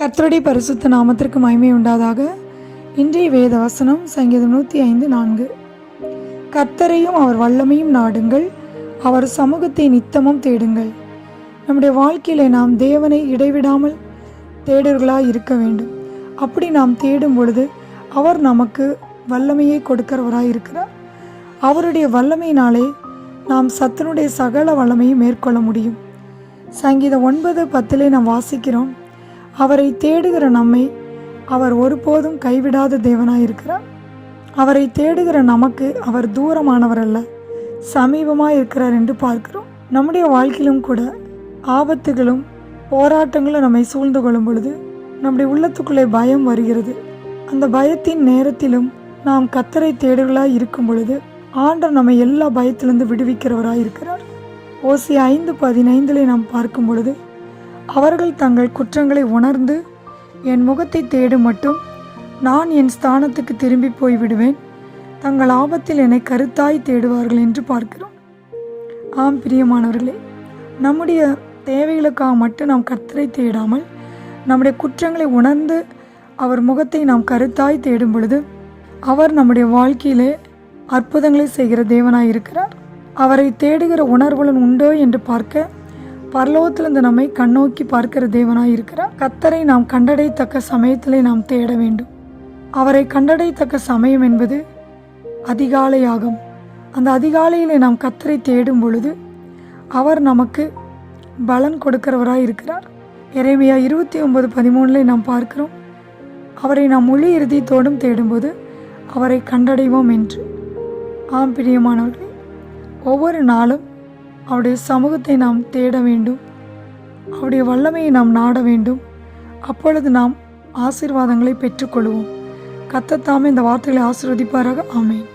கர்த்தருடைய பரிசுத்த நாமத்திற்கு மகிமை உண்டாதாக. இன்றைய வேத வசனம் சங்கீதம் 105:4. கர்த்தரையும் அவர் வல்லமையும் நாடுங்கள், அவர் சமூகத்தை நித்தமும் தேடுங்கள். நம்முடைய வாழ்க்கையில நாம் தேவனை இடைவிடாமல் தேடுகளாய் இருக்க வேண்டும். அப்படி நாம் தேடும் பொழுது அவர் நமக்கு வல்லமையை கொடுக்கிறவராய் இருக்கிறார். அவருடைய வல்லமையினாலே நாம் சத்துனுடைய சகல வல்லமையை மேற்கொள்ள முடியும். சங்கீதம் 9:10 நாம் வாசிக்கிறோம், அவரை தேடுகிற நம்மை அவர் ஒருபோதும் கைவிடாத தேவனாயிருக்கிறார். அவரை தேடுகிற நமக்கு அவர் தூரமானவர் அல்ல, சமீபமாக இருக்கிறார் என்று பார்க்கிறோம். நம்முடைய வாழ்க்கையிலும் கூட ஆபத்துகளும் போராட்டங்களும் நம்மை சூழ்ந்து கொள்ளும் பொழுது நம்முடைய உள்ளத்துக்குள்ளே பயம் வருகிறது. அந்த பயத்தின் நேரத்திலும் நாம் கர்த்தரை தேடுகளாய் இருக்கும் பொழுது ஆண்டவர் நம்மை எல்லா பயத்திலிருந்து விடுவிக்கிறவராய் இருக்கிறார். ஓசியா 5:15 நாம் பார்க்கும் பொழுது, அவர்கள் தங்கள் குற்றங்களை உணர்ந்து என் முகத்தை தேடும் மட்டும் நான் என் ஸ்தானத்துக்கு திரும்பி போய் விடுவேன், தங்கள் ஆபத்தில் என்னை கருத்தாய் தேடுவார்கள் என்று பார்க்கிறோம். ஆம் பிரியமானவர்களே, நம்முடைய தேவைகளுக்காக மட்டும் நாம் கர்த்தரை தேடாமல் நம்முடைய குற்றங்களை உணர்ந்து அவர் முகத்தை நாம் கருத்தாய் தேடும் பொழுது அவர் நம்முடைய வாழ்க்கையிலே அற்புதங்களை செய்கிற தேவனாய் இருக்கிறார். அவரை தேடுகிற உணர்வுடன் உண்டோ என்று பார்க்க பரலோகத்திலிருந்து நம்மை கண்ணோக்கி பார்க்கிற தேவனாய் இருக்கிறார். கர்த்தரை நாம் கண்டடையத்தக்க சமயத்திலே நாம் தேட வேண்டும். அவரை கண்டடையத்தக்க சமயம் என்பது அதிகாலையாகும். அந்த அதிகாலையிலே நாம் கர்த்தரை தேடும் பொழுது அவர் நமக்கு பலன் கொடுக்கிறவராய் இருக்கிறார். எரேமியா 29:13 நாம் பார்க்கிறோம், அவரை நாம் முழு இறுதியத்தோடும் தேடும்போது அவரை கண்டடைவோம் என்று. ஆம் பிரியமானவர்களே, ஒவ்வொரு நாளும் அவருடைய சமூகத்தை நாம் தேட வேண்டும், அவருடைய வல்லமையை நாம் நாட வேண்டும். அப்பொழுது நாம் ஆசீர்வாதங்களை பெற்றுக்கொள்வோம். கர்த்தர் தாமே இந்த வார்த்தைகளை ஆசீர்வதிப்பாராக. ஆமென்.